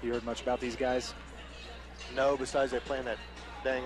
You heard much about these guys? No, besides they playing that dang.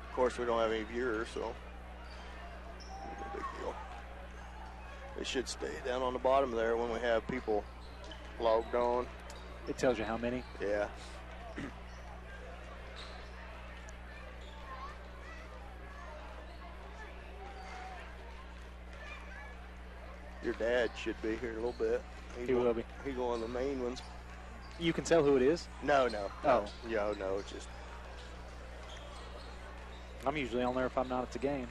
Of course, we don't have any viewers, so no big deal. They should stay down on the bottom there when we have people logged on. It tells you how many? Yeah. Your dad should be here in a little bit. He will be. He's one of the main ones. You can tell who it is? No, no. Oh. Yeah, no, it's just. I'm usually on there if I'm not at the game.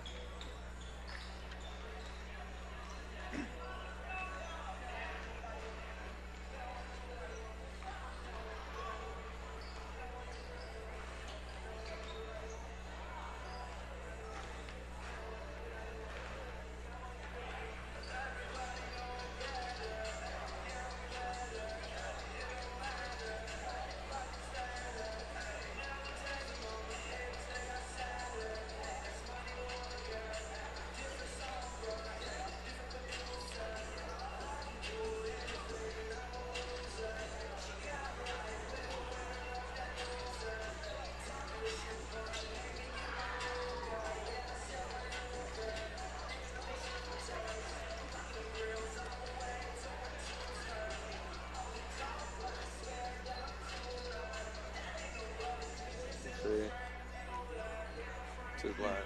To the line now.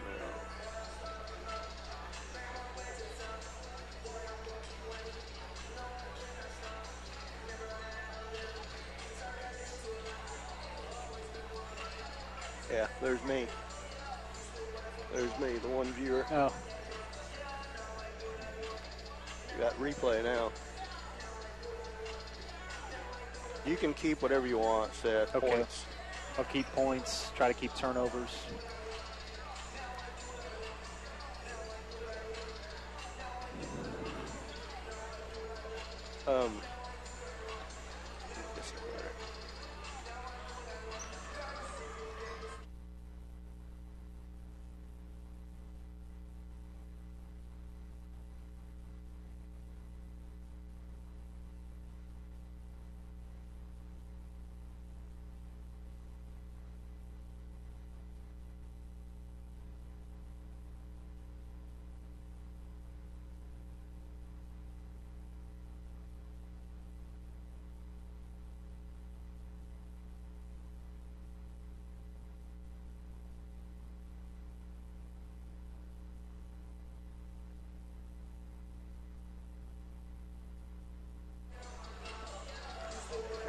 Yeah, there's me. There's me, the one viewer. Oh. You got replay now. You can keep whatever you want, Seth. Okay. Points. I'll keep points, try to keep turnovers.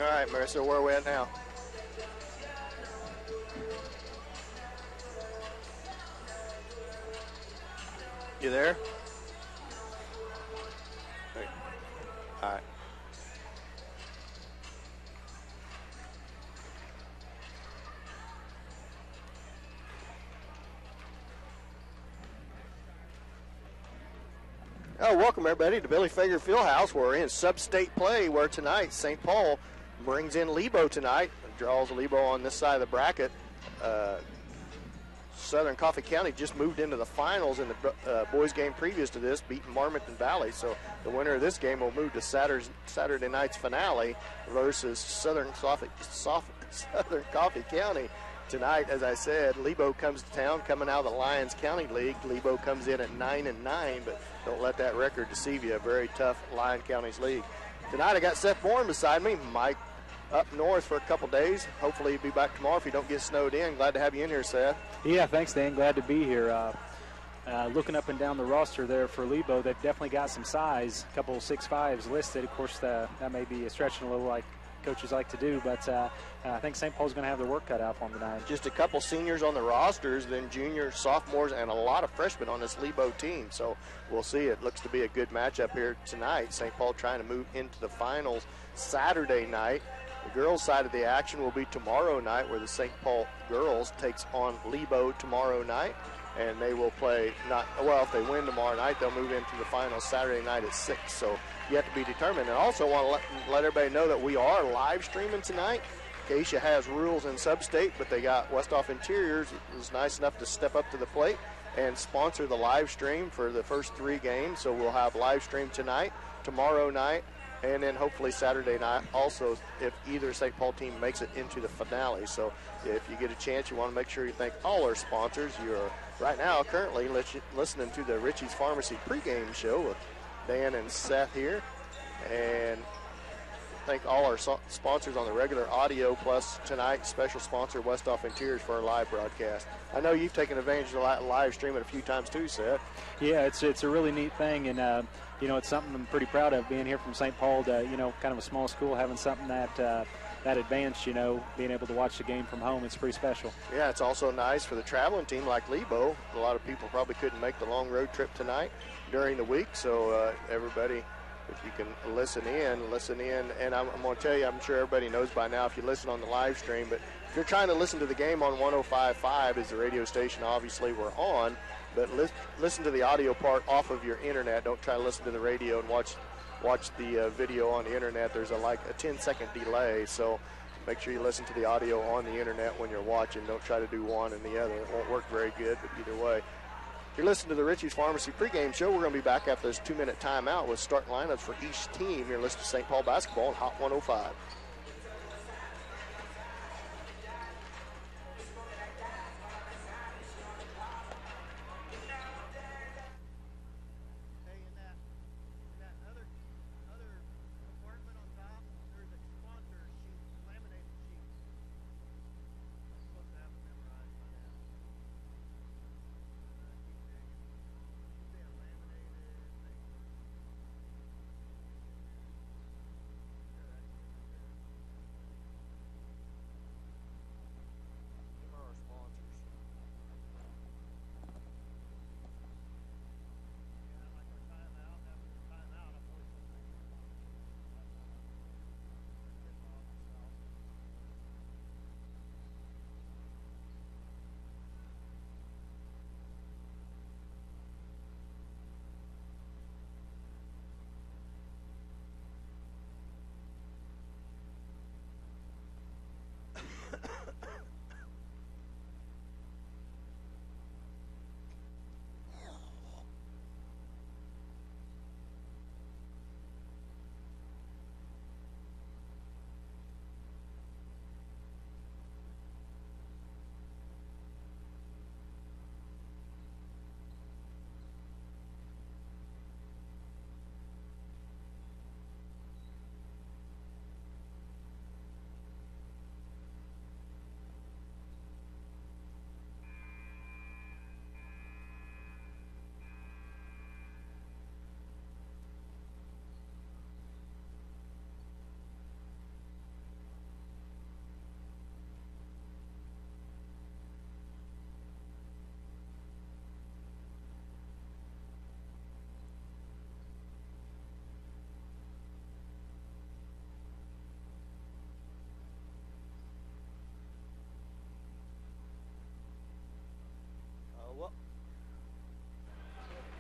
All right, Marissa, where are we at now? You there? Hey. All right. Oh, welcome everybody to Billy Fager Fieldhouse. We're in sub-state play where tonight St. Paul brings in Lebo tonight. Draws Lebo on this side of the bracket. Southern Coffee County just moved into the finals in the boys game previous to this, beating Marmonton Valley. So the winner of this game will move to Saturday night's finale versus Southern Coffee County. Tonight, as I said, Lebo comes to town coming out of the Lyons County League. Lebo comes in at 9-9, but don't let that record deceive you. A very tough Lyon County's league. Tonight I got Seth Bourne beside me. Mike up north for a couple days. Hopefully he'll be back tomorrow if you don't get snowed in. Glad to have you in here, Seth. Yeah, thanks, Dan. Glad to be here. Looking up and down the roster there for Lebo, they've definitely got some size. A couple 6'5s listed. Of course, that may be stretching a little like coaches like to do. But I think St. Paul's going to have their work cut out for them tonight. Just a couple seniors on the rosters, then juniors, sophomores, and a lot of freshmen on this Lebo team. So we'll see. It looks to be a good matchup here tonight. St. Paul trying to move into the finals Saturday night. The girls' side of the action will be tomorrow night, where the St. Paul girls takes on Lebo tomorrow night. And they will play if they win tomorrow night, they'll move into the finals Saturday night at 6. So yet to be determined. And also want to let everybody know that we are live streaming tonight. Acacia has rules in Sub-State, but they got Westhoff Interiors was nice enough to step up to the plate and sponsor the live stream for the first 3 games. So we'll have live stream tonight, tomorrow night, and then hopefully Saturday night also if either St. Paul team makes it into the finale. So if you get a chance, you want to make sure you thank all our sponsors. You're right now currently listening to the Richie's Pharmacy pregame show with Dan and Seth here. And thank all our sponsors on the regular audio, plus tonight special sponsor Westhoff Interiors for our live broadcast. I know you've taken advantage of the live streaming a few times too, Seth. Yeah, it's a really neat thing, and it's something I'm pretty proud of, being here from St. Paul to kind of a small school, having something that advanced, being able to watch the game from home. It's pretty special. Yeah, it's also nice for the traveling team like Lebo. A lot of people probably couldn't make the long road trip tonight during the week, so everybody, if you can listen in. And I'm going to tell you, I'm sure everybody knows by now if you listen on the live stream, but if you're trying to listen to the game on 105.5 is the radio station obviously we're on, but listen to the audio part off of your internet. Don't try to listen to the radio and watch the video on the internet. There's a 10-second delay, so make sure you listen to the audio on the internet when you're watching. Don't try to do one and the other. It won't work very good, but either way. If you're listening to the Richie's Pharmacy pregame show, we're going to be back after this 2-minute timeout with start lineups for each team. You're listening to St. Paul basketball on Hot 105.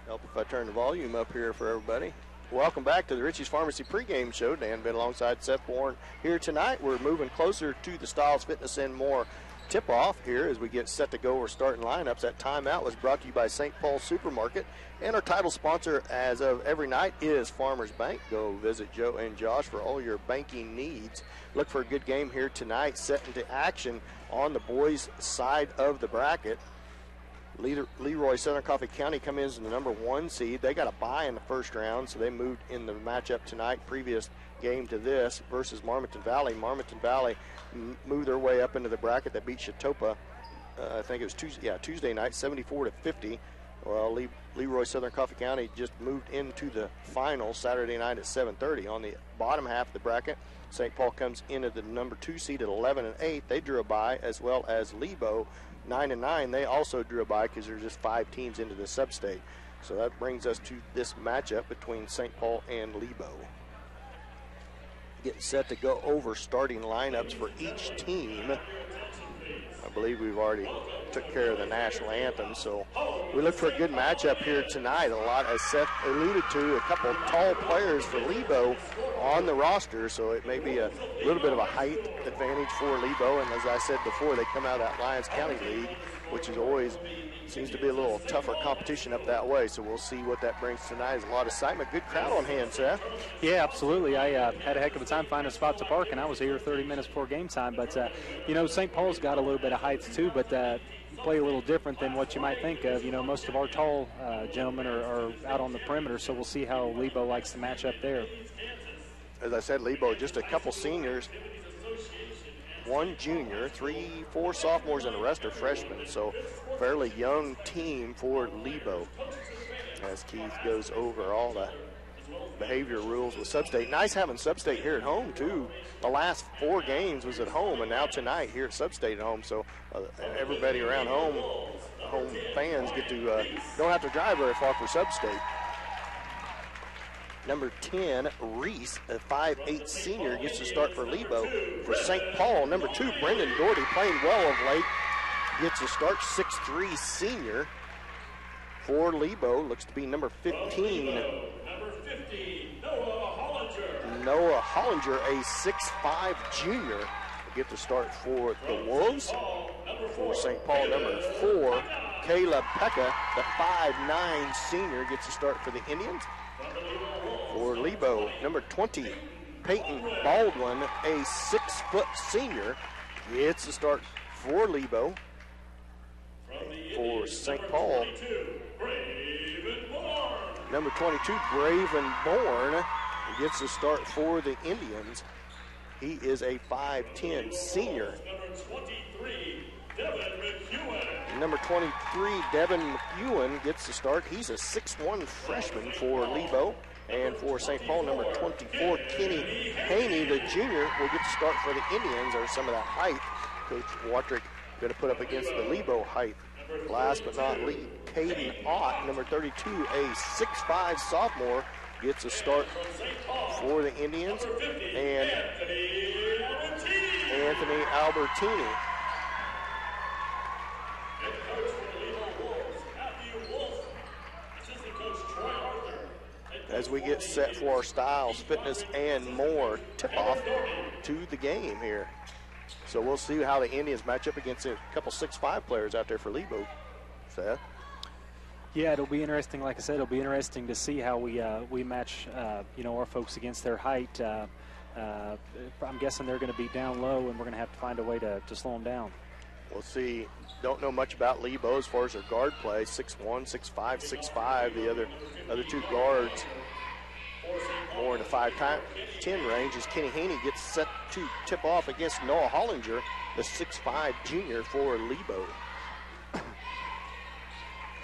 Help if I turn the volume up here for everybody. Welcome back to the Richie's Pharmacy pregame show. Dan been alongside Seth Bourne here tonight. We're moving closer to the Styles Fitness and More tip-off here as we get set to go. We're starting lineups. That timeout was brought to you by St. Paul Supermarket. And our title sponsor as of every night is Farmers Bank. Go visit Joe and Josh for all your banking needs. Look for a good game here tonight, set into action on the boys' side of the bracket. Leroy Southern Coffee County come in as the number 1 seed. They got a bye in the first round, so they moved in the matchup tonight, previous game to this, versus Marmonton Valley. Marmonton Valley moved their way up into the bracket that beat Chetopa. I think it was Tuesday night, 74-50. Well, Leroy Southern Coffee County just moved into the final Saturday night at 7:30. On the bottom half of the bracket, St. Paul comes into the number 2 seed at 11 and 8. They drew a bye, as well as Lebo, 9 and 9. They also drew a bye because there's just 5 teams into the sub-state. So that brings us to this matchup between St. Paul and Lebo. Getting set to go over starting lineups for each team. I believe we've already took care of the national anthem, so we look for a good matchup here tonight. A lot, as Seth alluded to, a couple tall players for Lebo on the roster, so it may be a little bit of a height advantage for Lebo. And as I said before, they come out of that Lyons County League, which is always seems to be a little tougher competition up that way, so we'll see what that brings tonight. There's a lot of excitement. Good crowd on hand, Seth. Yeah, absolutely. I had a heck of a time finding a spot to park, and I was here 30 minutes before game time. But, you know, St. Paul's got a little bit of heights too, but play a little different than what you might think of. You know, most of our tall gentlemen are out on the perimeter, so we'll see how Lebo likes to match up there. As I said, Lebo, just a couple seniors, 1 junior, 3-4 sophomores, and the rest are freshmen. So fairly young team for Lebo. As Keith goes over all the behavior rules with Sub-State. Nice having Sub-State here at home, too. The last 4 games was at home, and now tonight here at Sub-State at home. So everybody around home fans get to don't have to drive very far for Sub-State. Number 10, Reese, a 5'8" senior, gets to start for Lebo. For St. Paul, number 2, Brendan Doherty, playing well of late, gets to start, 6'3" senior. For Lebo, looks to be number 15. Noah Hollinger, a 6'5" junior, will get to start for the Wolves. For St. Paul, number 4, Caleb Pekka, the 5'9" senior, gets to start for the Indians. For Lebo, number 20, Peyton Baldwin, a 6-foot senior, gets to start for Lebo. For St. Paul, number 22, Braven Bourne, gets to start for the Indians. He is a 5'10" senior. Number 23, Devin McEwen, gets to start. He's a 6'1" freshman for Lebo. And for St. Paul, number 24, Kenny Haney, the junior, will get to start for the Indians. There's some of that height Coach Watrick going to put up against the Lebo height. Last but not least, Caden Ott, number 32, a 6'5" sophomore, gets a start for the Indians. And Anthony Albertini. As we get set for our styles, fitness, and more tip-off to the game here. So we'll see how the Indians match up against a couple 6'5" players out there for Lebo. Seth? Yeah, it'll be interesting. Like I said, it'll be interesting to see how we match, you know, our folks against their height. I'm guessing they're going to be down low, and we're going to have to find a way to slow them down. We'll see. Don't know much about Lebo as far as their guard play. 6'1", 6'5", 6'5". The other 2 guards more in the 5'10" range as Kenny Haney gets set to tip off against Noah Hollinger, the 6'5" junior for Lebo.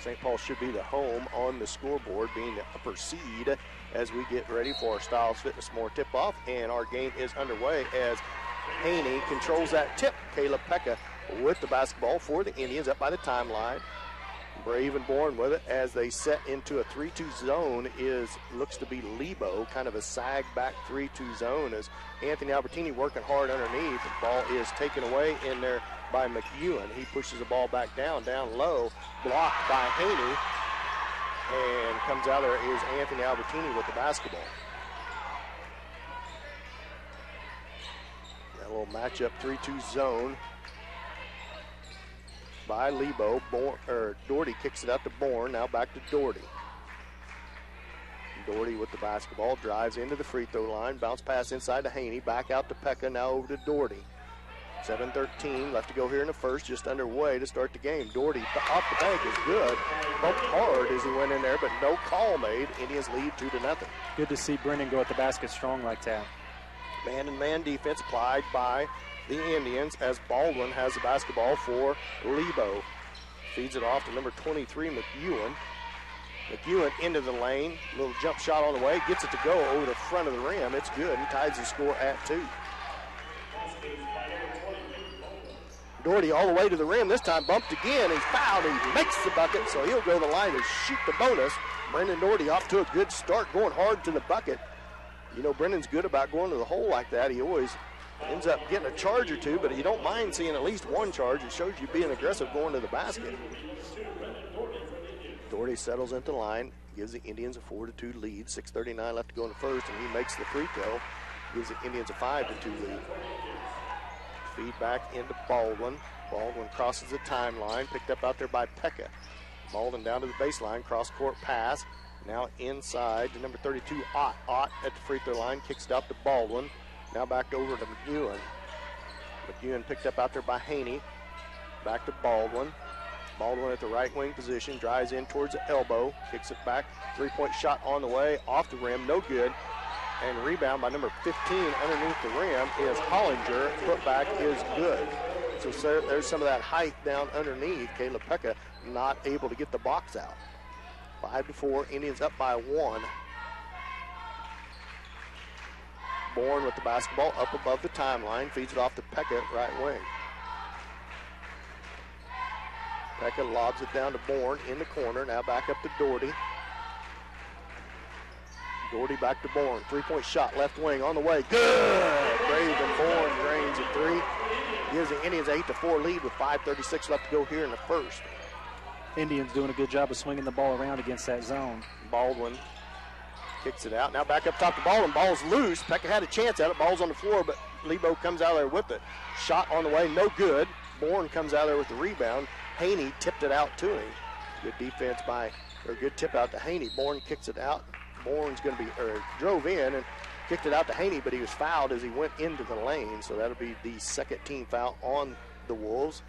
St. Paul should be the home on the scoreboard, being the upper seed as we get ready for our Styles Fitness More tip-off. And our game is underway as Haney controls that tip. Caleb Pekka with the basketball for the Indians up by the timeline. Braven Bourne with it as they set into a 3-2 zone looks to be Lebo, kind of a sag back 3-2 zone as Anthony Albertini working hard underneath. The ball is taken away in there by McEwen. He pushes the ball back down low, blocked by Haney, and comes out there is Anthony Albertini with the basketball. That little matchup 3-2 zone by Lebo. Doherty kicks it out to Bourne. Now back to Doherty. Doherty with the basketball, drives into the free throw line, bounce pass inside to Haney, back out to Pekka, now over to Doherty. 7:13 left to go here in the first, just underway to start the game. Doherty off the bank is good. Bumped hard as he went in there, but no call made. Indians lead 2-0. Good to see Brennan go at the basket strong like that. Man-and-man defense applied by the Indians as Baldwin has the basketball for Lebo. Feeds it off to number 23, McEwen. McEwen into the lane. Little jump shot on the way. Gets it to go over the front of the rim. It's good and ties the score at 2. Doherty all the way to the rim. This time bumped again. He's fouled. He makes the bucket, so he'll go to the line to shoot the bonus. Brendan Doherty off to a good start, going hard to the bucket. You know, Brendan's good about going to the hole like that. He always ends up getting a charge or two, but you don't mind seeing at least one charge. It shows you being aggressive going to the basket. Doherty settles into the line, gives the Indians a 4-2 lead. 6:39 left to go in the first, and he makes the free throw. Gives the Indians a 5-2 lead. Feed back into Baldwin. Baldwin crosses the timeline, picked up out there by Pekka. Baldwin down to the baseline, cross-court pass. Now inside to number 32, Ott. Ott at the free throw line, kicks it out to Baldwin. Now back over to McEwen. McEwen picked up out there by Haney. Back to Baldwin. Baldwin at the right wing position, drives in towards the elbow, kicks it back. 3-point shot on the way, off the rim, no good. And rebound by number 15 underneath the rim is Hollinger. Putback is good. So there's some of that height down underneath. Caleb Pekka not able to get the box out. 5-4, Indians up by 1. Bourne with the basketball up above the timeline, feeds it off to Pekka, right wing. Pekka lobs it down to Bourne in the corner, now back up to Doherty. Doherty back to Bourne, 3-point shot, left wing on the way, good! Braven Bourne drains a 3. Gives the Indians an 8-4 lead with 5:36 left to go here in the first. Indians doing a good job of swinging the ball around against that zone. Baldwin kicks it out. Now back up top to Baldwin. Ball's loose. Pekka had a chance at it. Ball's on the floor, but Lebo comes out of there with it. Shot on the way, no good. Bourne comes out of there with the rebound. Haney tipped it out to him. Good defense good tip out to Haney. Bourne kicks it out. Bourne's going to be, drove in and kicked it out to Haney, but he was fouled as he went into the lane. So that'll be the second team foul on the Wolves.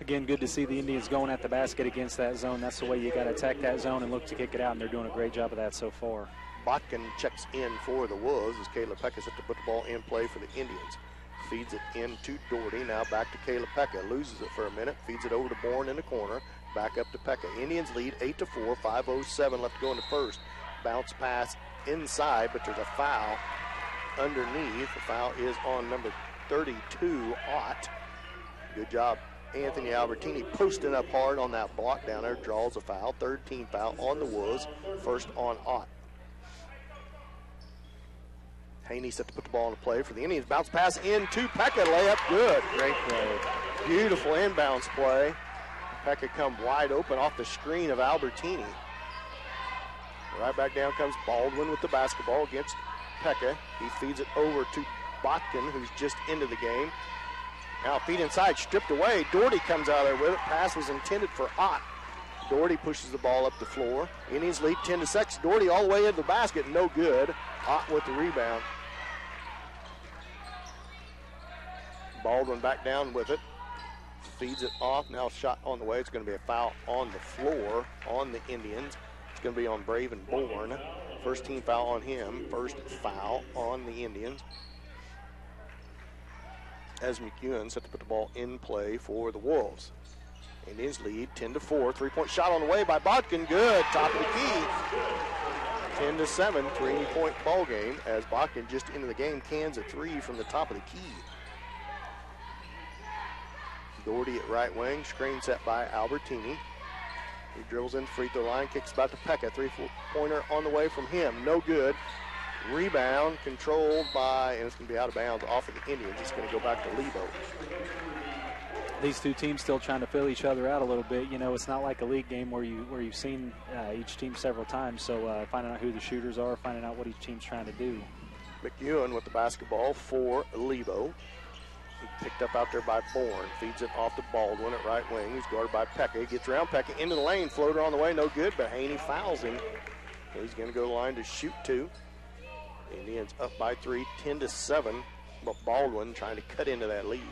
Again, good to see the Indians going at the basket against that zone. That's the way you got to attack that zone and look to kick it out, and they're doing a great job of that so far. Botkin checks in for the Wolves as Caleb Pekka set to put the ball in play for the Indians. Feeds it in to Doherty. Now back to Caleb Pekka. Loses it for a minute. Feeds it over to Bourne in the corner. Back up to Pekka. Indians lead 8-4. 5:07 left to go in the first. Bounce pass inside, but there's a foul underneath. The foul is on number 32, Ott. Good job, Anthony Albertini, posting up hard on that block down there. Draws a foul. Third team foul on the Wolves. First on Ott. Haney set to put the ball into play for the Indians. Bounce pass into Pekka. Layup good. Great play. Beautiful inbounds play. Pekka come wide open off the screen of Albertini. Right back down comes Baldwin with the basketball against Pekka. He feeds it over to Botkin, who's just into the game. Now feet inside, stripped away. Doherty comes out there with it. Pass was intended for Ott. Doherty pushes the ball up the floor. Indians lead 10-6. Doherty all the way into the basket, no good. Ott with the rebound. Baldwin back down with it. Feeds it off. Now shot on the way. It's going to be a foul on the floor on the Indians. It's going to be on Braven Bourne. First team foul on him. First foul on the Indians. As McEwen set to put the ball in play for the Wolves. Indians lead 10-4. 3-point shot on the way by Botkin. Good. Top of the key. 10-7. 3-point ball game as Botkin just into the game cans a 3 from the top of the key. Doherty at right wing. Screen set by Albertini. He dribbles in free throw line. Kicks back to Pekka. 3-pointer on the way from him. No good. Rebound controlled by, and it's going to be out of bounds off of the Indians. It's going to go back to Lebo. These two teams still trying to fill each other out a little bit. You know, it's not like a league game where you've seen each team several times. So finding out who the shooters are, finding out what each team's trying to do. McEwen with the basketball for Lebo. He picked up out there by Bourne. Feeds it off to Baldwin at right wing. He's guarded by Pekka. He gets around Pekka into the lane. Floater on the way, no good, but Haney fouls him. So he's going to go to the line to shoot 2. Indians up by 3, 10-7, but Baldwin trying to cut into that lead.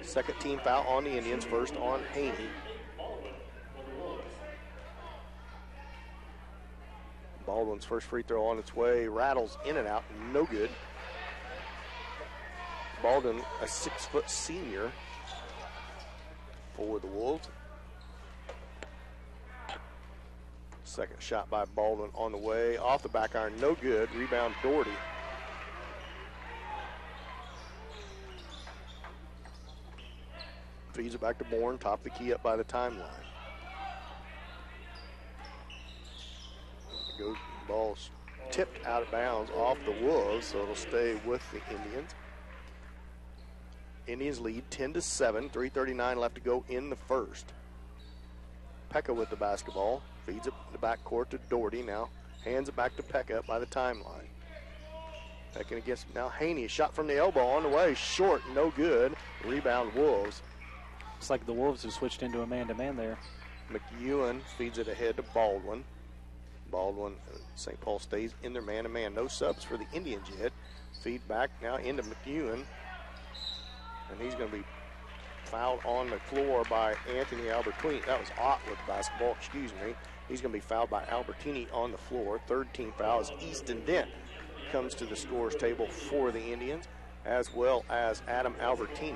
Second team foul on the Indians, first on Haney. Baldwin's first free throw on its way, rattles in and out, no good. Baldwin, a 6-foot senior, for the Wolves. Second shot by Baldwin on the way. Off the back iron, no good. Rebound, Doherty. Feeds it back to Bourne. Top of the key up by the timeline. Ball's tipped out of bounds off the Wolves, so it'll stay with the Indians. Indians lead 10-7, 3:39 left to go in the first. Pekka with the basketball, feeds it in the backcourt to Doherty now, hands it back to Pekka up by the timeline. Pekka against now Haney, shot from the elbow on the way, short, no good. Rebound Wolves. It's like the Wolves have switched into a man-to-man there. McEwen feeds it ahead to Baldwin. Baldwin, St. Paul stays in their man-to-man. No subs for the Indians yet. Feed back now into McEwen. And he's going to be fouled on the floor by Anthony Albertini. That was Ott with the basketball, excuse me. He's going to be fouled by Albertini on the floor. Third team foul as Easton Dent comes to the scorer's table for the Indians, as well as Adam Albertini.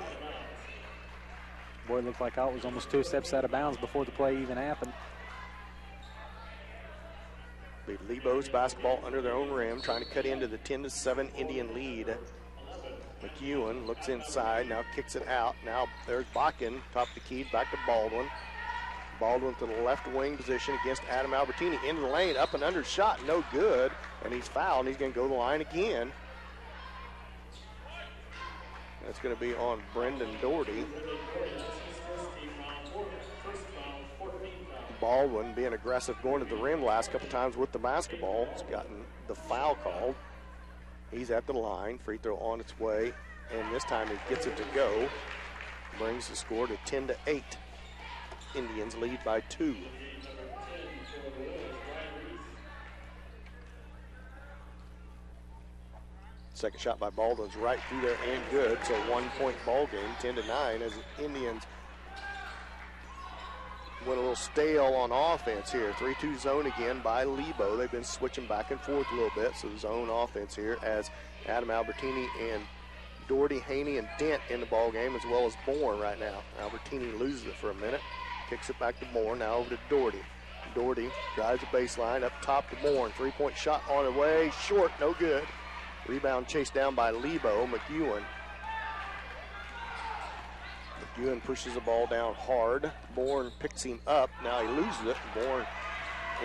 Boy, it looked like Ott was almost 2 steps out of bounds before the play even happened. The Lebo's basketball under their own rim, trying to cut into the 10-7 Indian lead. McEwen looks inside, now kicks it out. Now there's Bakken, top of the key, back to Baldwin. Baldwin to the left wing position against Adam Albertini. Into the lane, up and under shot, no good. And he's fouled, and he's going to go to the line again. That's going to be on Brendan Doherty. Baldwin being aggressive, going to the rim last couple times with the basketball. He's gotten the foul called. He's at the line, free throw on its way, and this time he gets it to go. Brings the score to 10-8. Indians lead by 2. Second shot by Baldwin's right through there and good. So 1-point ball game, 10-9, as the Indians went a little stale on offense here. 3-2 zone again by Lebo. They've been switching back and forth a little bit. So zone offense here as Adam Albertini and Doherty, Haney, and Dent in the ball game, as well as Bourne right now. Albertini loses it for a minute. Kicks it back to Bourne. Now over to Doherty. Doherty drives the baseline up top to Bourne. 3-point shot on the way. Short, no good. Rebound chased down by Lebo. McEwen. McEwen pushes the ball down hard. Bourne picks him up. Now he loses it. Bourne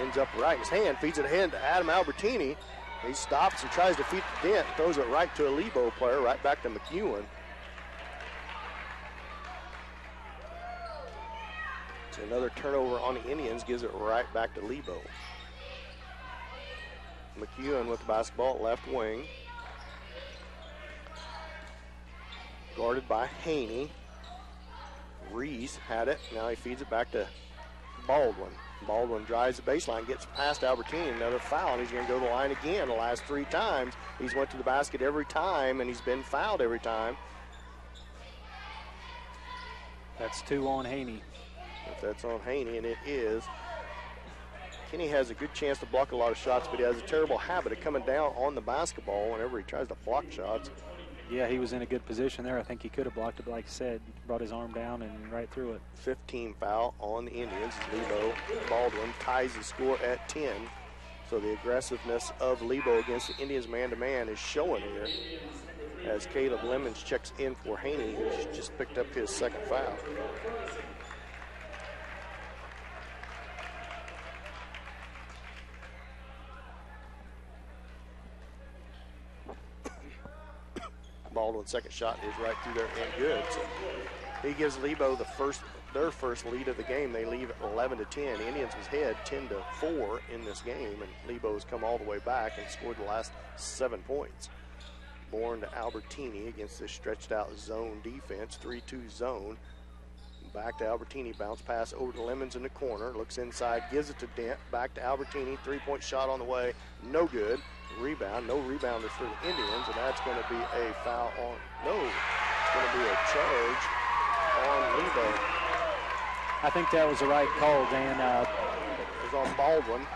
ends up right in his hand. Feeds it ahead to Adam Albertini. He stops and tries to feed the Dent. Throws it right to a Lebo player. Right back to McEwen. So another turnover on the Indians gives it right back to Lebo. McEwen with the basketball at left wing. Guarded by Haney. Reese had it. Now he feeds it back to Baldwin. Baldwin drives the baseline, gets past Albertini. Another foul, and he's going to go to the line again the last 3 times. He's went to the basket every time, and he's been fouled every time. That's 2 on Haney. If that's on Haney, and it is. Kenny has a good chance to block a lot of shots, but he has a terrible habit of coming down on the basketball whenever he tries to block shots. Yeah, he was in a good position there. I think he could have blocked it, but like I said, brought his arm down and right through it. 15 foul on the Indians. Lebo Baldwin ties the score at 10. So the aggressiveness of Lebo against the Indians man-to-man is showing here as Caleb Lemons checks in for Haney, who's just picked up his second foul. Baldwin's second shot is right through there and good. So he gives Lebo their first lead of the game. They leave 11-10. The Indians was ahead 10-4 in this game, and Lebo has come all the way back and scored the last 7 points. Bourne to Albertini against this stretched out zone defense, 3-2 zone. Back to Albertini, bounce pass over to Lemons in the corner, looks inside, gives it to Dent, back to Albertini, 3-point shot on the way, no good. Rebound, no rebounders for the Indians, and that's going to be a foul on, it's going to be a charge on Lebo. I think that was the right call, Dan. It was on Baldwin.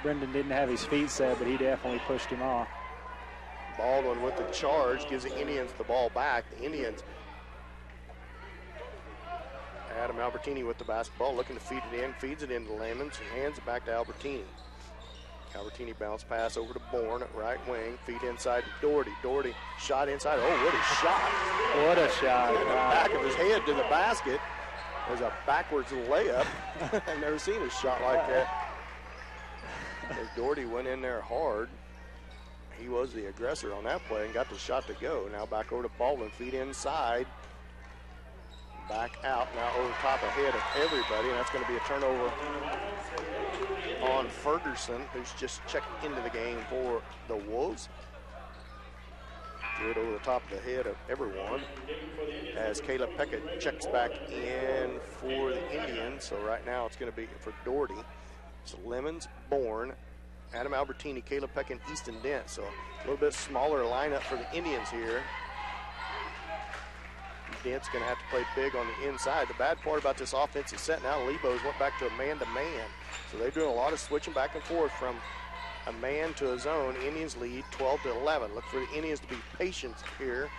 Brendan didn't have his feet set, but he definitely pushed him off. Baldwin with the charge gives the Indians the ball back. The Indians Adam Albertini with the basketball, looking to feed it in, feeds it into Lemons, and hands it back to Albertini. Albertini bounce pass over to Bourne at right wing, feed inside to Doherty. Doherty shot inside. Oh, what a shot. What a shot. In the back of his head to the basket. There's a backwards layup. I've never seen a shot like that. As Doherty went in there hard. He was the aggressor on that play and got the shot to go. Now back over to Baldwin, feed inside. Back out, now over top ahead of everybody, and that's going to be a turnover on Ferguson, who's just checked into the game for the Wolves. Good over the top of the head of everyone as Caleb Peckett checks back in for the Indians. So right now it's going to be for Doherty. So Lemons, Bourne, Adam Albertini, Caleb Peckett, and Easton Dent. So a little bit smaller lineup for the Indians here. Dent's going to have to play big on the inside. The bad part about this offensive set now, Lebo's went back to a man-to-man. So they're doing a lot of switching back and forth from a man to a zone. Indians lead 12-11. Look for the Indians to be patient here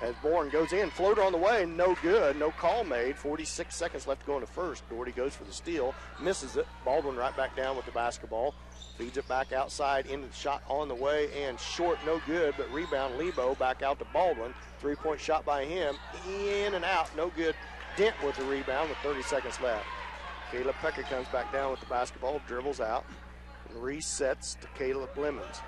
as Bourne goes in. Floater on the way, no good. No call made. 46 seconds left to go in the first. Doherty goes for the steal, misses it. Baldwin right back down with the basketball. Feeds it back outside into the shot on the way and short, no good, but rebound Lebo back out to Baldwin. Three-point shot by him, in and out, no good. Dent with the rebound with 30 seconds left. Caleb Peckett comes back down with the basketball, dribbles out, and resets to Caleb Lemons.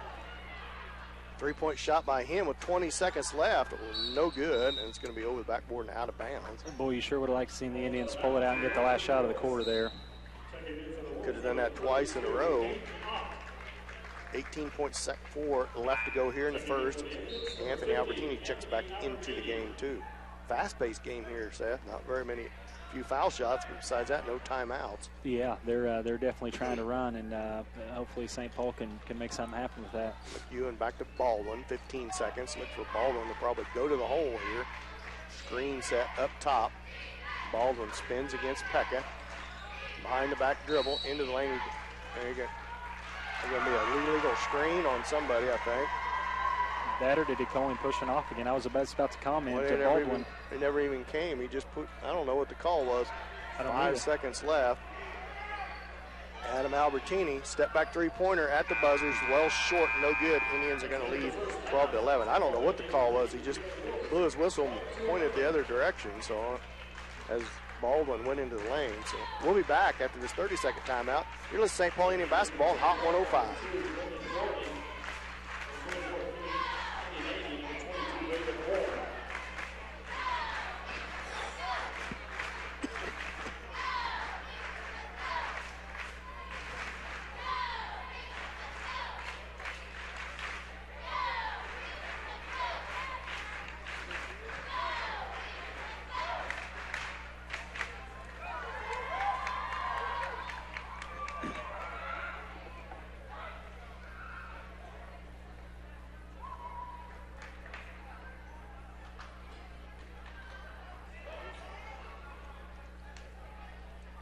Three-point shot by him with 20 seconds left, no good, and it's going to be over the backboard and out of bounds. Boy, you sure would have liked to see the Indians pull it out and get the last shot of the quarter there. Could have done that twice in a row. 18.4 left to go here in the first. Anthony Albertini checks back into the game too. Fast-paced game here, Seth. Not very many, few foul shots, but besides that, no timeouts. Yeah, they're definitely trying to run, and hopefully St. Paul can make something happen with that. McEwen back to Baldwin, 15 seconds. Look for Baldwin to probably go to the hole here. Screen set up top. Baldwin spins against Pekka. Behind the back dribble, into the lane. There you go. There's going to be a illegal screen on somebody, I think. That, or did he call him pushing off again? I was about to comment to Baldwin. It never even came. He just put, I don't know what the call was. 5 seconds left. Adam Albertini, step back three-pointer at the buzzers, well short, no good. Indians are going to lead 12-11. I don't know what the call was. He just blew his whistle and pointed the other direction. So as Baldwin went into the lane. So we'll be back after this 30-second timeout. You're listening to St. Paul Indian Basketball on Hot 105.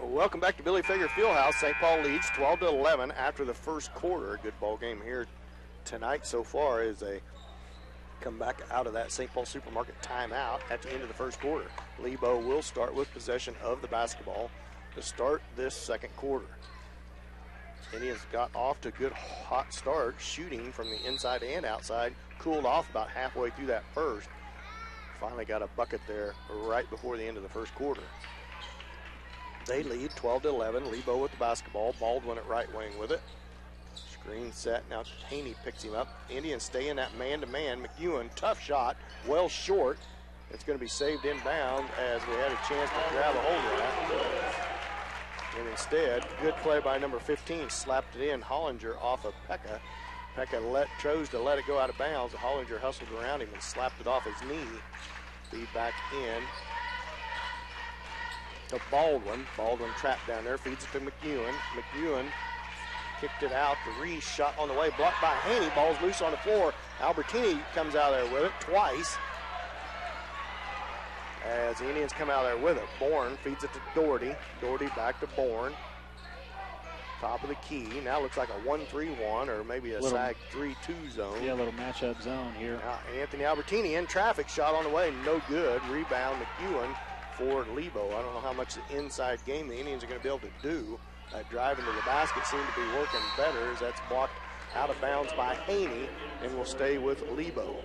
Welcome back to Billy Fager Fieldhouse. St. Paul leads 12-11 after the first quarter. A good ball game here tonight so far as they come back out of that St. Paul Supermarket timeout at the end of the first quarter. Lebo will start with possession of the basketball to start this second quarter. Indians got off to a good hot start, shooting from the inside and outside. Cooled off about halfway through that first. Finally got a bucket there right before the end of the first quarter. They lead 12-11. Lebo with the basketball. Baldwin at right wing with it. Screen set. Now Haney picks him up. Indians stay in that man-to-man. McEwen, tough shot. Well short. It's going to be saved inbound as we had a chance to grab a hold of that. And instead, good play by number 15. Slapped it in. Hollinger off of Pekka. Pekka chose to let it go out of bounds. Hollinger hustled around him and slapped it off his knee. Feed back in to Baldwin. Baldwin trapped down there, feeds it to McEwen. McEwen kicked it out. The Reese shot on the way, blocked by Haney. Ball's loose on the floor. Albertini comes out there with it twice as the Indians come out there with it. Bourne feeds it to Doherty. Doherty back to Bourne. Top of the key. Now looks like a 1-3-1 or maybe a sag 3-2 zone. Yeah, a little matchup zone here. Now Anthony Albertini in traffic. Shot on the way, no good. Rebound McEwen. for Lebo. I don't know how much the inside game the Indians are going to be able to do. That drive into the basket seemed to be working better as that's blocked out of bounds by Haney and will stay with Lebo.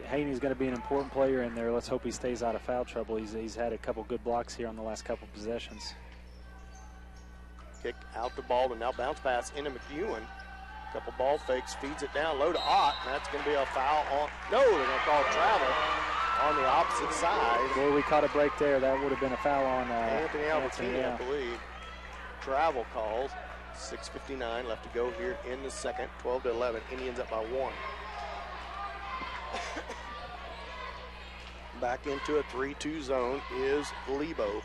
Haney's going to be an important player in there. Let's hope he stays out of foul trouble. He's had a couple good blocks here on the last couple possessions. Kick out the ball and now bounce pass into McEwen. Couple ball fakes, feeds it down low to Ott. That's going to be a foul on. No, they're going to call travel on the opposite side. Boy, we caught a break there. That would have been a foul on Anthony Albertini, I believe. Travel calls. 6:59 left to go here in the second. 12-11. Indians up by 1. Back into a 3-2 zone is Lebo.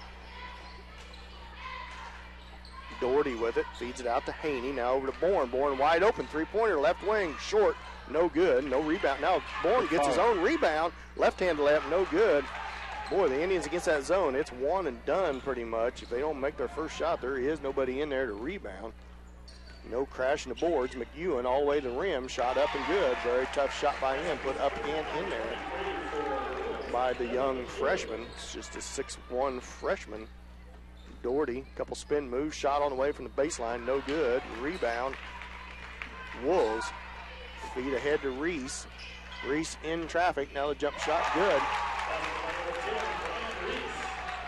Doherty with it, feeds it out to Haney. Now over to Bourne. Bourne wide open, three-pointer, left wing, short, no good, no rebound. Now Bourne gets his own rebound, left-hand layup, no good. Boy, the Indians against that zone, it's one and done pretty much. If they don't make their first shot, there is nobody in there to rebound. No crashing the boards. McEwen all the way to the rim, shot up and good. Very tough shot by him, put up and in there by the young freshman. It's just a 6'1" freshman. Doherty, couple spin moves, shot on the way from the baseline, no good. Rebound, Wolves. Feed ahead to Reese. Reese in traffic, now the jump shot, good.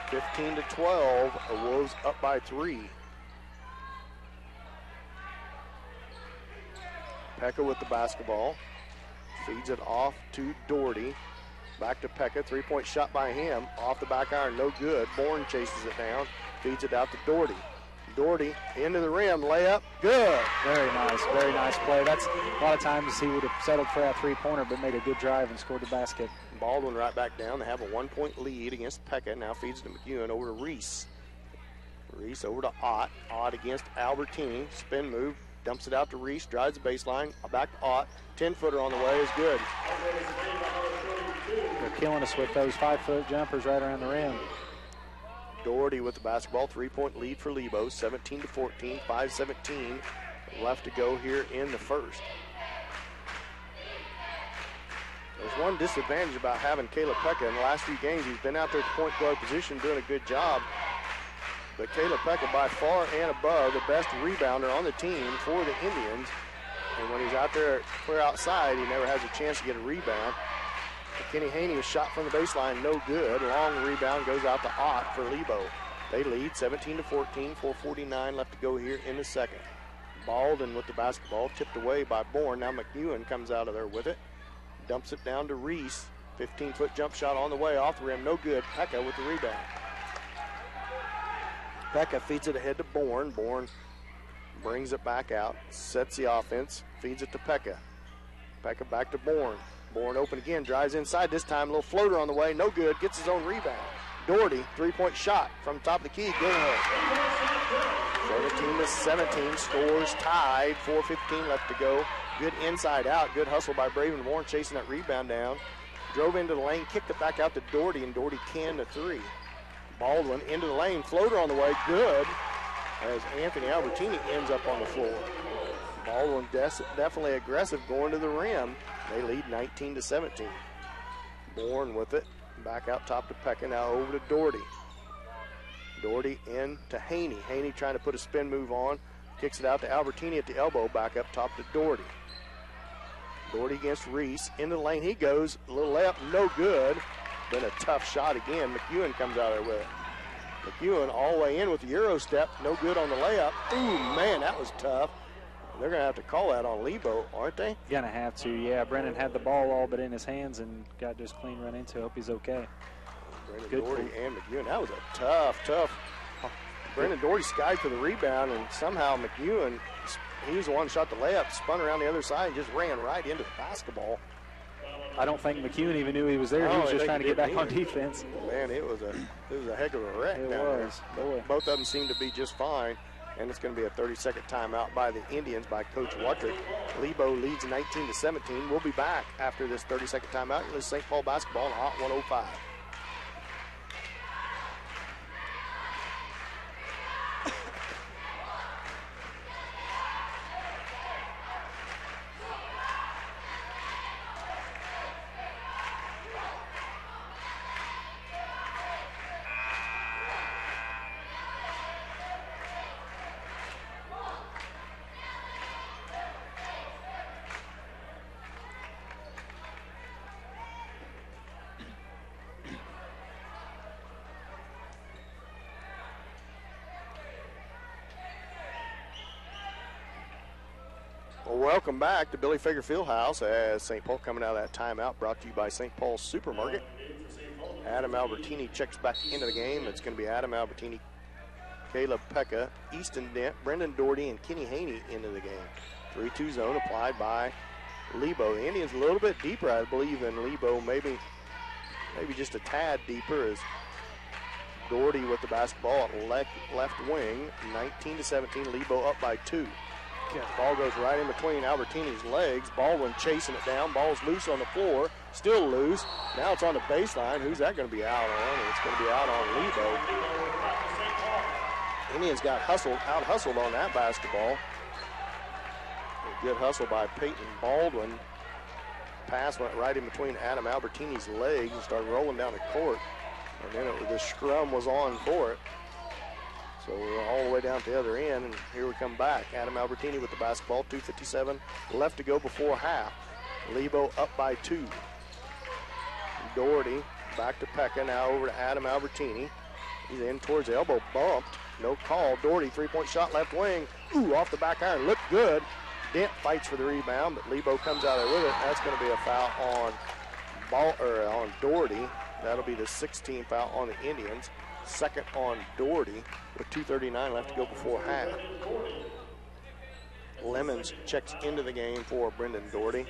15-12, the Wolves up by 3. Pekka with the basketball. Feeds it off to Doherty. Back to Pekka, three-point shot by him. Off the back iron, no good. Bourne chases it down. Feeds it out to Doherty. Doherty into the rim, layup, good. Very nice play. That's a lot of times he would have settled for that three-pointer, but made a good drive and scored the basket. Baldwin right back down. They have a 1-point lead against Pekka. Now feeds to McEwen over to Reese. Reese over to Ott. Ott against Albertini. Spin move, dumps it out to Reese, drives the baseline, back to Ott. 10-footer on the way is good. They're killing us with those 5-foot jumpers right around the rim. Doherty with the basketball, 3-point lead for Lebo, 17-14, 5:17 left to go here in the first. There's one disadvantage about having Caleb Pekka in the last few games. He's been out there at the point guard position doing a good job. But Caleb Pekka by far and above the best rebounder on the team for the Indians. And when he's out there clear outside, he never has a chance to get a rebound. Kenny Haney was shot from the baseline, no good. Long rebound goes out to Ott for Lebo. They lead 17-14, 4:49 left to go here in the second. Baldwin with the basketball, tipped away by Bourne. Now McEwen comes out of there with it. Dumps it down to Reese. 15-foot jump shot on the way, off the rim, no good. Pekka with the rebound. Pekka feeds it ahead to Bourne. Bourne brings it back out, sets the offense, feeds it to Pekka. Pekka back to Bourne. Bourne open again, drives inside. This time a little floater on the way, no good, gets his own rebound. Doherty, three-point shot from top of the key, good. 17-17, scores tied, 4:15 left to go. Good inside out, good hustle by Braven Bourne, chasing that rebound down. Drove into the lane, kicked it back out to Doherty, and Doherty canned the three. Baldwin into the lane, floater on the way, good, as Anthony Albertini ends up on the floor. Baldwin definitely aggressive going to the rim. They lead 19-17. Bourne with it, back out top to Pekka, now over to Doherty. Doherty in to Haney. Haney trying to put a spin move on, kicks it out to Albertini at the elbow, back up top to Doherty. Doherty against Reese, into the lane he goes, a little layup, no good. Then a tough shot again. McEwen comes out there with it. McEwen all the way in with the Euro step, no good on the layup. Ooh, man, that was tough. They're going to have to call that on Lebo, aren't they? Going to have to, yeah. Brennan had the ball all but in his hands and got just clean run into it. Hope he's okay. Brennan Doherty and McEwen. That was a tough. Brennan Doherty skied for the rebound, and somehow McEwen, he was the one who shot the layup, spun around the other side, and just ran right into the basketball. I don't think McEwen even knew he was there. He was just trying to get back on defense. Man, it was a heck of a wreck down there. Boy. Both of them seem to be just fine. And it's going to be a 30-second timeout by the Indians by Coach Wattrick. Lebo leads 19-17. We'll be back after this 30-second timeout. This is St. Paul basketball on Hot 105. Well, welcome back to Billy Fager Fieldhouse as St. Paul coming out of that timeout, brought to you by St. Paul's Supermarket. Adam Albertini checks back into the game. It's going to be Adam Albertini, Caleb Pekka, Easton Dent, Brendan Doherty, and Kenny Haney into the game. 3-2 zone applied by Lebo. The Indians a little bit deeper, I believe, than Lebo, maybe just a tad deeper, as Doherty with the basketball at left wing. 19-17, Lebo up by 2. Ball goes right in between Albertini's legs. Baldwin chasing it down. Ball's loose on the floor. Still loose. Now it's on the baseline. Who's that going to be out on? It's going to be out on Lebo. Indians got out-hustled on that basketball. A good hustle by Peyton Baldwin. Pass went right in between Adam Albertini's legs and started rolling down the court. And then the scrum was on for it. So we're all the way down to the other end, and here we come back. Adam Albertini with the basketball, 2:57 left to go before half. Lebo up by 2. Doherty back to Pekka, now over to Adam Albertini. He's in towards the elbow, bumped, no call. Doherty, three-point shot left wing. Ooh, off the back iron, looked good. Dent fights for the rebound, but Lebo comes out there with it. That's going to be a foul on Doherty. That'll be the 16th foul on the Indians. Second on Doherty with 2:39 left to go before half. Lemons checks into the game for Brendan Doherty.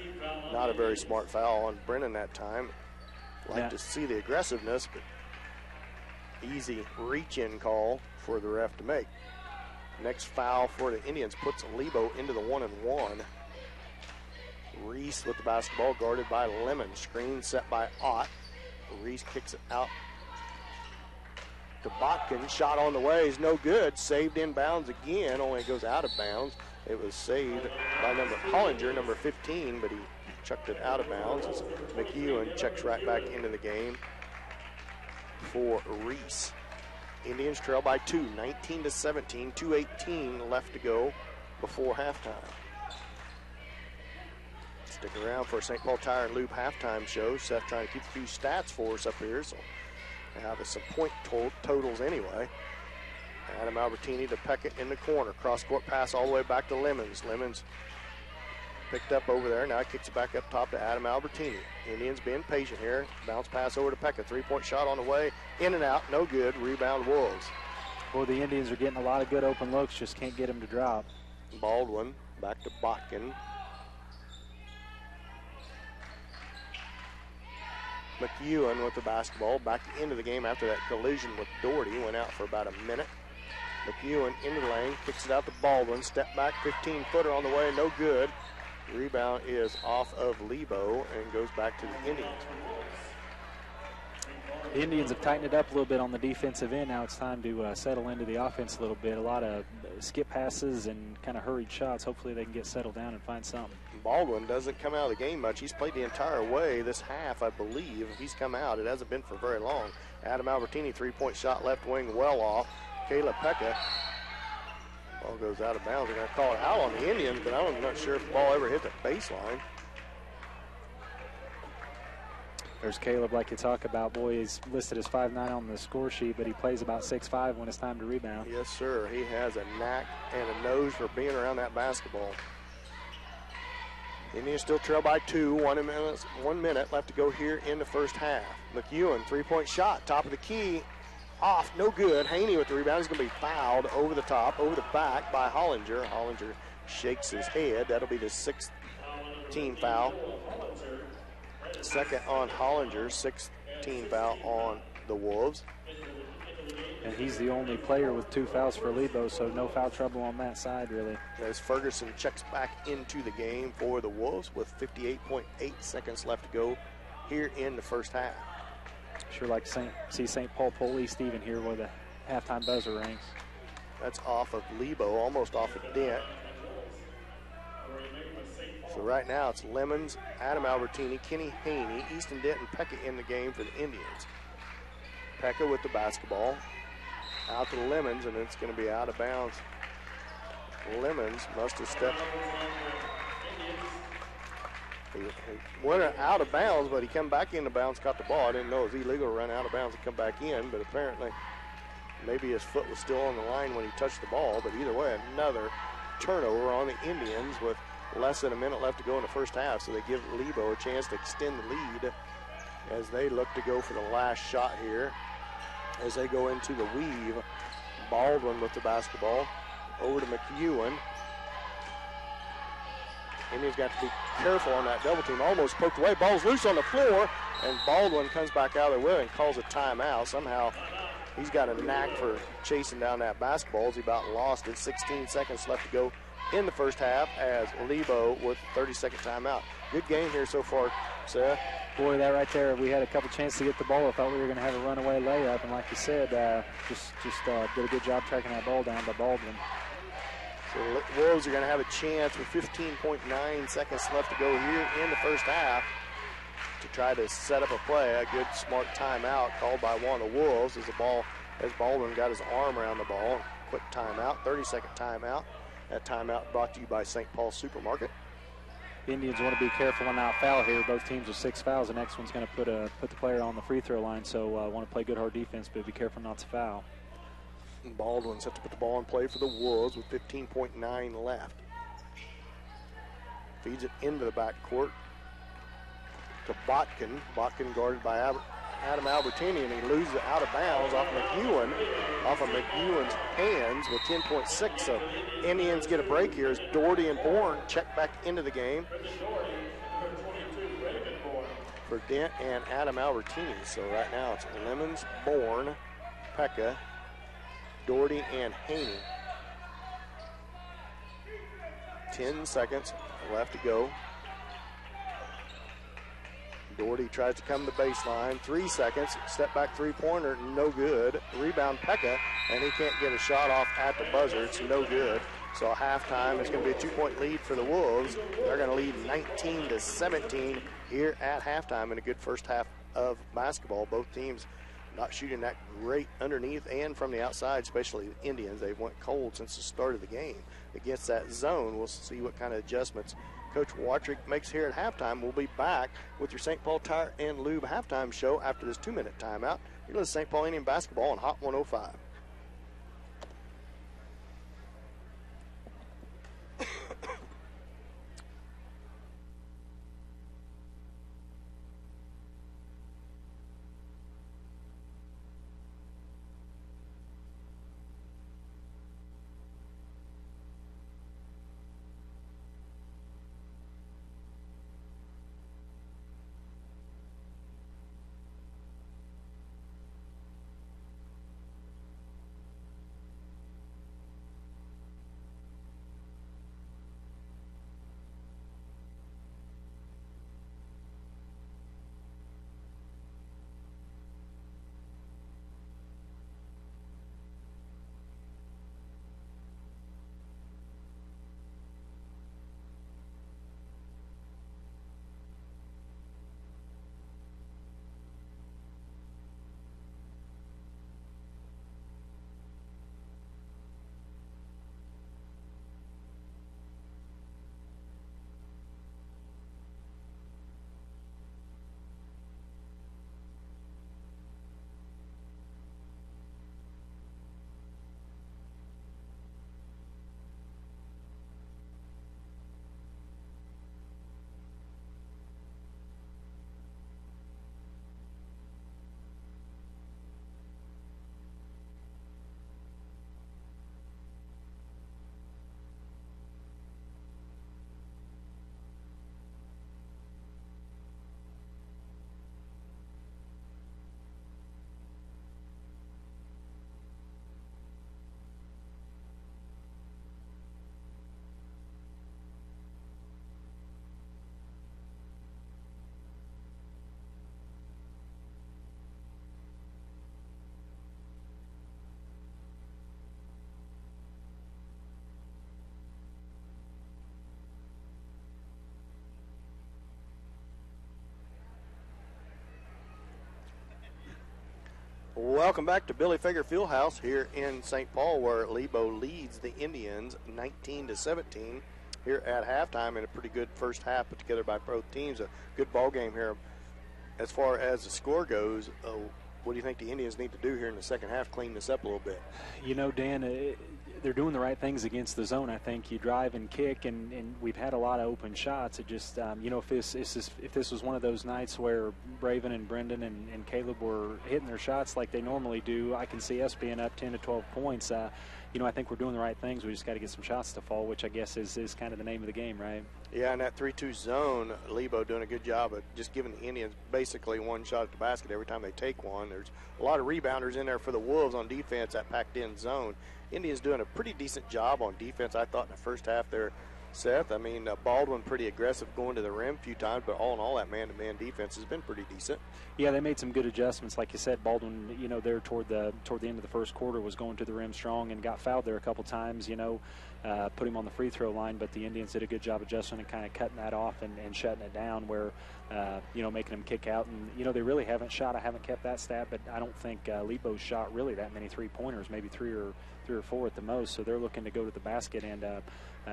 Not a very smart foul on Brendan that time. Like to see the aggressiveness, but easy reach-in call for the ref to make. Next foul for the Indians puts Lebo into the 1-and-1. Reese with the basketball guarded by Lemon. Screen set by Ott. Reese kicks it out to Botkin. Shot on the way is no good. Saved in bounds again. Only goes out of bounds. It was saved by Hollinger, number 15, but he chucked it out of bounds. As McEwen checks right back into the game for Reese. Indians trail by 2, 19-17, 2:18 left to go before halftime. Stick around for St. Paul Tire and Lube halftime show. Seth trying to keep a few stats for us up here, so we have some point totals anyway. Adam Albertini to Pekka in the corner. Cross-court pass all the way back to Lemons. Lemons picked up over there. Now he kicks it back up top to Adam Albertini. Indians being patient here. Bounce pass over to Pekka. Three-point shot on the way. In and out. No good. Rebound Wolves. Boy, the Indians are getting a lot of good open looks. Just can't get them to drop. Baldwin back to Botkin. McEwen with the basketball back into the game after that collision with Doherty. Went out for about a minute. McEwen into the lane, kicks it out to Baldwin. Step back, 15-footer on the way, no good. Rebound is off of Lebo and goes back to the Indians. The Indians have tightened it up a little bit on the defensive end. Now it's time to settle into the offense a little bit. A lot of skip passes and kind of hurried shots. Hopefully they can get settled down and find something. Baldwin doesn't come out of the game much. He's played the entire way this half, I believe. If he's come out, it hasn't been for very long. Adam Albertini, three-point shot left wing, well off. Caleb Pekka. Ball goes out of bounds. They're going to call it out on the Indians, but I'm not sure if the ball ever hit the baseline. There's Caleb, like you talk about. Boy, he's listed as 5'9" on the score sheet, but he plays about 6'5" when it's time to rebound. Yes, sir. He has a knack and a nose for being around that basketball. Indians still trail by 2. 1 minute left to go here in the first half. McEwen, three-point shot, top of the key. Off, no good. Haney with the rebound. He's going to be fouled over the top, over the back by Hollinger. Hollinger shakes his head. That'll be the 6th team foul. Second on Hollinger, 6th team foul on the Wolves. And he's the only player with 2 fouls for Lebo, so no foul trouble on that side, really. As Ferguson checks back into the game for the Wolves with 58.8 seconds left to go here in the first half. Sure like to see St. Paul pull East even here where the halftime buzzer rings. That's off of Lebo, almost off of Dent. So right now it's Lemons, Adam Albertini, Kenny Haney, Easton Dent, and Pekka in the game for the Indians. Pekka with the basketball. Out to Lemons, and it's going to be out of bounds. Lemons must have stepped. He went out of bounds, but he come back into bounds, caught the ball. I didn't know it was illegal to run out of bounds and come back in, but apparently maybe his foot was still on the line when he touched the ball. But either way, another turnover on the Indians with less than a minute left to go in the first half, so they give Lebo a chance to extend the lead as they look to go for the last shot here. As they go into the weave, Baldwin with the basketball over to McEwen. Indians got to be careful on that double team. Almost poked away. Ball's loose on the floor, and Baldwin comes back out of the way and calls a timeout. Somehow he's got a knack for chasing down that basketball. He about lost it. 16 seconds left to go in the first half as Lebo with 30-second timeout. Good game here so far, Sarah. Boy, that right there, we had a couple chances to get the ball. I thought we were going to have a runaway layup, and like you said, just did a good job tracking that ball down by Baldwin. So the Wolves are going to have a chance with 15.9 seconds left to go here in the first half to try to set up a play. A good, smart timeout called by one of the Wolves as Baldwin got his arm around the ball. Quick timeout, 30-second timeout. That timeout brought to you by St. Paul Supermarket. Indians want to be careful and not foul here. Both teams with 6 fouls. The next one's going to put the player on the free throw line, so want to play good hard defense, but be careful not to foul. Baldwin set to put the ball in play for the Wolves with 15.9 left. Feeds it into the backcourt to Botkin. Botkin guarded by Adam Albertini, and he loses it out of bounds off of McEwen's hands with 10.6. So Indians get a break here as Doherty and Bourne check back into the game for Dent and Adam Albertini. So right now it's Lemons, Bourne, Pekka, Doherty, and Haney. 10 seconds left to go. Doherty tries to come to the baseline. 3 seconds. Step back three-pointer, no good. Rebound Pekka, and he can't get a shot off at the buzzer. It's no good. So halftime, it's going to be a 2-point lead for the Wolves. They're going to lead 19-17 here at halftime in a good first half of basketball. Both teams not shooting that great underneath and from the outside, especially the Indians. They went cold since the start of the game against that zone. We'll see what kind of adjustments Coach Watrick makes here at halftime. We'll be back with your St. Paul Tire and Lube halftime show after this 2-minute timeout. You're listening to St. Paul Indian basketball on Hot 105. Welcome back to Billy Fager Fieldhouse here in St. Paul, where Lebo leads the Indians 19-17 here at halftime in a pretty good first half put together by both teams. A good ball game here. As far as the score goes, what do you think the Indians need to do here in the second half, clean this up a little bit? You know, Dan, they're doing the right things against the zone. I think you drive and kick, and we've had a lot of open shots. It just, if this was one of those nights where Braven and Brendan and Caleb were hitting their shots like they normally do, I can see us being up 10 to 12 points. I think we're doing the right things. We just got to get some shots to fall, which I guess is kind of the name of the game, right? Yeah, in that 3-2 zone, Lebo doing a good job of just giving the Indians basically one shot at the basket every time they take one. There's a lot of rebounders in there for the Wolves on defense, that packed-in zone. Indians doing a pretty decent job on defense, I thought, in the first half there, Seth. I mean, Baldwin pretty aggressive going to the rim a few times, but all in all, that man-to-man defense has been pretty decent. Yeah, they made some good adjustments. Like you said, Baldwin, there toward the end of the first quarter was going to the rim strong and got fouled there a couple times, put him on the free throw line, but the Indians did a good job adjusting and kind of cutting that off and shutting it down where, making them kick out. And, they really haven't shot. I haven't kept that stat, but I don't think Lebo's shot really that many three-pointers, maybe three or four at the most. So they're looking to go to the basket, and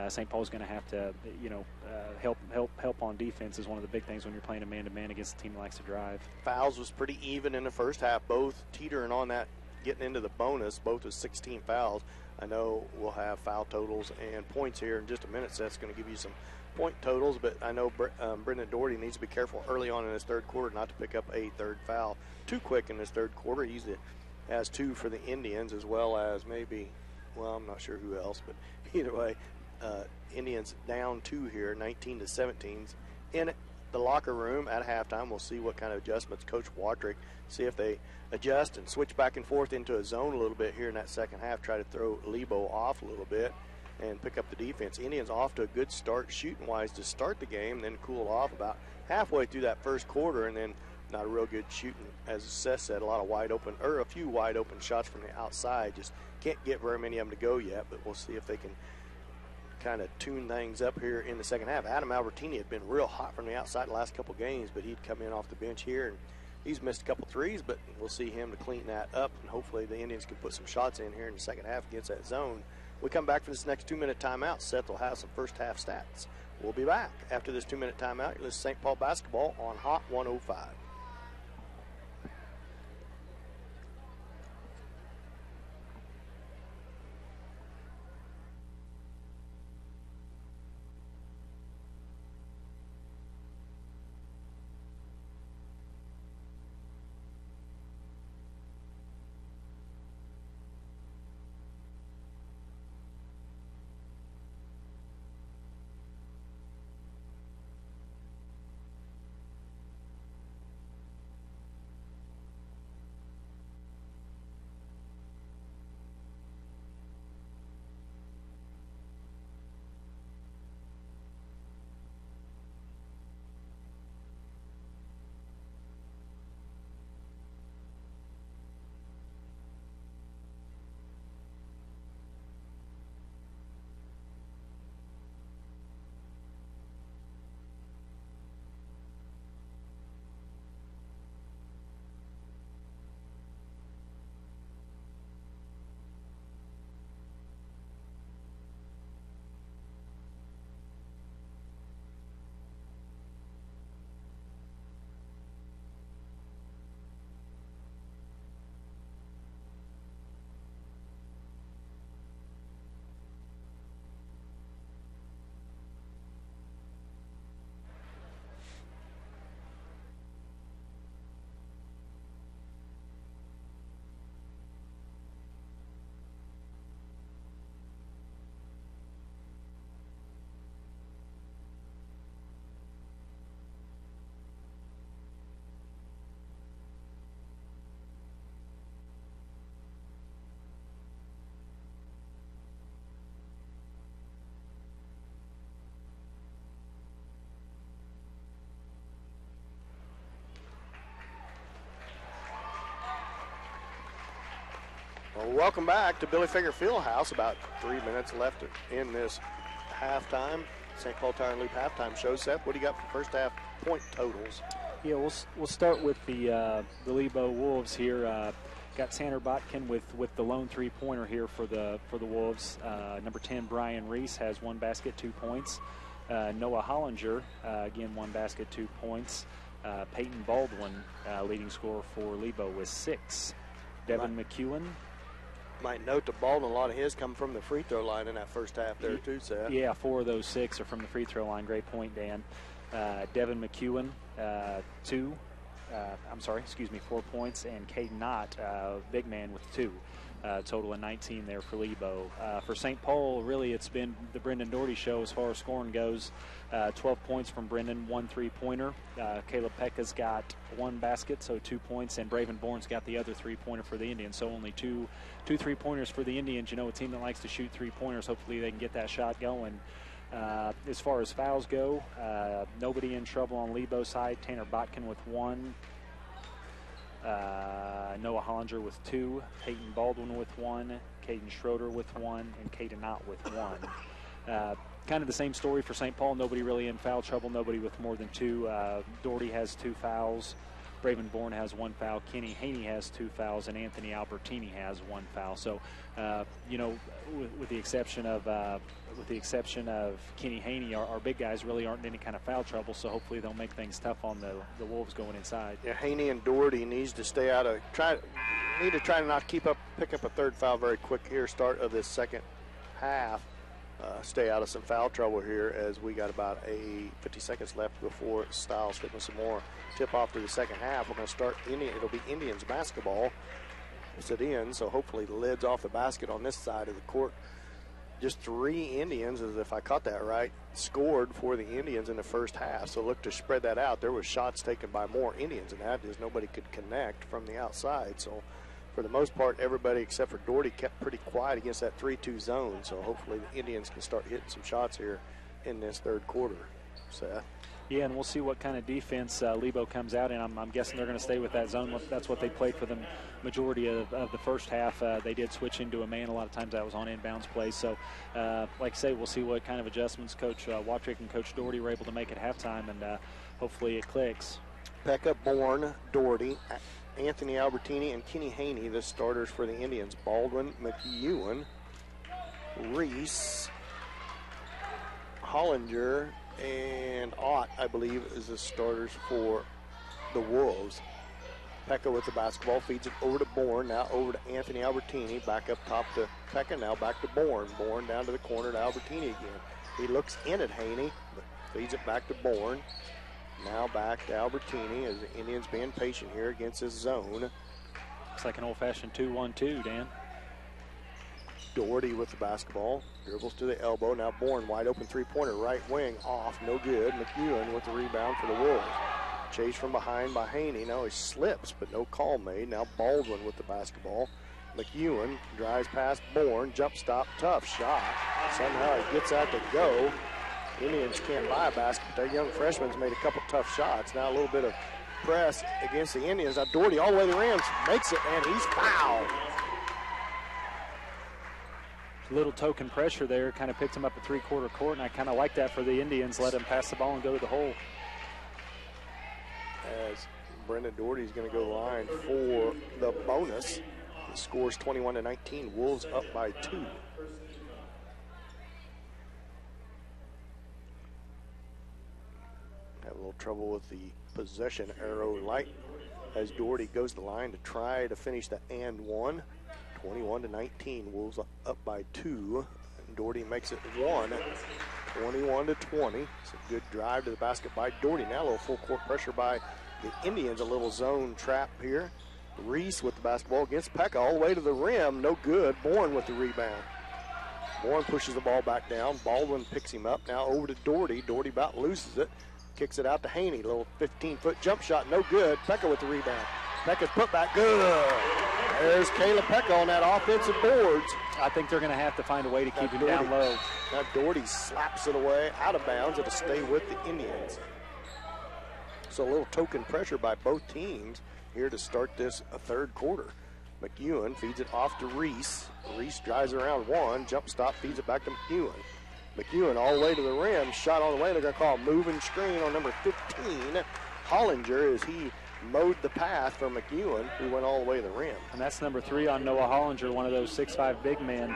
St. Paul's going to have to, help on defense is one of the big things when you're playing a man-to-man against a team that likes to drive. Fouls was pretty even in the first half, both teetering on that, getting into the bonus, both with 16 fouls. I know we'll have foul totals and points here in just a minute, so that's going to give you some point totals, but I know Brendan Doherty needs to be careful early on in his third quarter not to pick up a third foul too quick in his third quarter. He usually has 2 for the Indians, as well as maybe, well, I'm not sure who else, but either way, Indians down 2 here, 19-17. In the locker room at halftime, we'll see what kind of adjustments Coach Watrick, see if they adjust and switch back and forth into a zone a little bit here in that second half, try to throw Lebo off a little bit and pick up the defense. Indians off to a good start shooting-wise to start the game, then cool off about halfway through that first quarter, and then not a real good shooting. As Seth said, a few wide open shots from the outside. Just can't get very many of them to go yet, but we'll see if they can kind of tune things up here in the second half. Adam Albertini had been real hot from the outside the last couple games, but he'd come in off the bench here, and he's missed a couple threes, but we'll see him to clean that up, and hopefully the Indians can put some shots in here in the second half against that zone. We come back for this next 2-minute timeout. Seth will have some first half stats. We'll be back after this 2-minute timeout. You're listening to St. Paul basketball on Hot 105. Well, welcome back to Billy Fager Fieldhouse. About 3 minutes left in this halftime. St. Paul Tire and Loop halftime show. Seth, what do you got for first half point totals? Yeah, we'll start with the Lebo Wolves here. Got Tanner Botkin with the lone three-pointer here for the Wolves. Number 10, Brian Reese, has 1 basket, 2 points. Noah Hollinger, again, 1 basket, 2 points. Peyton Baldwin, leading scorer for Lebo with 6. Devin McEwen. Might note the Baldwin, a lot of his come from the free throw line in that first half there too, Seth. Yeah, 4 of those 6 are from the free throw line. Great point, Dan. Devin McEwen, 4 points, and Caden Knott, big man with 2. Total of 19 there for Lebo. For St. Paul, really, it's been the Brendan Doherty show as far as scoring goes. 12 points from Brendan, 1 3-pointer. Caleb Pekka's got 1 basket, so 2 points, and Braven Bourne's got the other 3-pointer for the Indians. So only two 3-pointers for the Indians. You know, a team that likes to shoot 3-pointers. Hopefully they can get that shot going. As far as fouls go, nobody in trouble on Lebo's side. Tanner Botkin with 1. Noah Hollinger with 2, Peyton Baldwin with 1, Caden Schroeder with 1, and Caden Knott with 1. Kind of the same story for St. Paul. Nobody really in foul trouble. Nobody with more than 2. Doherty has 2 fouls. Braven Bourne has 1 foul. Kenny Haney has 2 fouls, and Anthony Albertini has 1 foul. So, you know, with the exception of Kenny Haney, our big guys really aren't in any kind of foul trouble. So hopefully they'll make things tough on the Wolves going inside. Yeah, Haney and Doherty needs to stay out of try to not pick up a 3rd foul very quick here. Start of this second half. Stay out of some foul trouble here as we got about 50 seconds left before Styles hitting some more tip off to the second half. We're going to start it'll be Indians basketball as it ends, so hopefully the lid's off the basket on this side of the court. Just 3 Indians, as if I caught that right, scored for the Indians in the first half. So look to spread that out. There was shots taken by more Indians than that, as nobody could connect from the outside. So for the most part, everybody except for Doherty kept pretty quiet against that 3-2 zone. So hopefully the Indians can start hitting some shots here in this third quarter. Seth? Yeah, and we'll see what kind of defense Lebo comes out in. I'm guessing they're going to stay with that zone. That's what they played for the majority of the first half. They did switch into a man. A lot of times that was on inbounds plays. So, like I say, we'll see what kind of adjustments Coach Watrick and Coach Doherty were able to make at halftime, and hopefully it clicks. Pekka, Bourne, Doherty, Anthony Albertini, and Kenny Haney, the starters for the Indians. Baldwin, McEwen, Reese, Hollinger, and Ott, I believe, is the starters for the Wolves. Pekka with the basketball, feeds it over to Bourne, now over to Anthony Albertini, back up top to Pekka, now back to Bourne. Bourne down to the corner to Albertini again. He looks in at Haney, but feeds it back to Bourne. Now back to Albertini as the Indians being patient here against his zone. Looks like an old-fashioned 2-1-2, Dan. Doherty with the basketball, dribbles to the elbow. Now Bourne wide open 3-pointer, right wing off, no good. McEwen with the rebound for the Wolves. Chased from behind by Haney. Now he slips, but no call made. Now Baldwin with the basketball. McEwen drives past Bourne, jump stop, tough shot. Somehow he gets out to go. Indians can't buy a basket, but their young freshman's made a couple tough shots. Now a little bit of press against the Indians. Now Doherty all the way to the rim, makes it, and he's fouled. Little token pressure there, kind of picked him up at 3-quarter court, and I kind of like that for the Indians. Let him pass the ball and go to the hole. As Brendan Doherty is going to go line for the bonus. He scores 21-19. Wolves up by 2. Have a little trouble with the possession arrow light as Doherty goes to the line to try to finish the and one. 21-19. Wolves up by 2. And Doherty makes it 1. 21-20. It's a good drive to the basket by Doherty. Now a little full court pressure by the Indians. A little zone trap here. Reese with the basketball against Pekka all the way to the rim. No good. Bourne with the rebound. Bourne pushes the ball back down. Baldwin picks him up. Now over to Doherty. Doherty about loses it. Kicks it out to Haney. Little 15-foot jump shot. No good. Pekka with the rebound. Pekka's put back. Good. There's Caleb Pekka on that offensive boards. I think they're going to have to find a way to keep him down low. Now Doherty slaps it away out of bounds. It'll stay with the Indians. So a little token pressure by both teams here to start this third quarter. McEwen feeds it off to Reese. Reese drives around one. Jump stop, feeds it back to McEwen. McEwen all the way to the rim. Shot all the way. They're going to call a moving screen on number 15. Hollinger as he mowed the path for McEwen, who went all the way to the rim. And that's number 3 on Noah Hollinger, one of those 6'5" big men.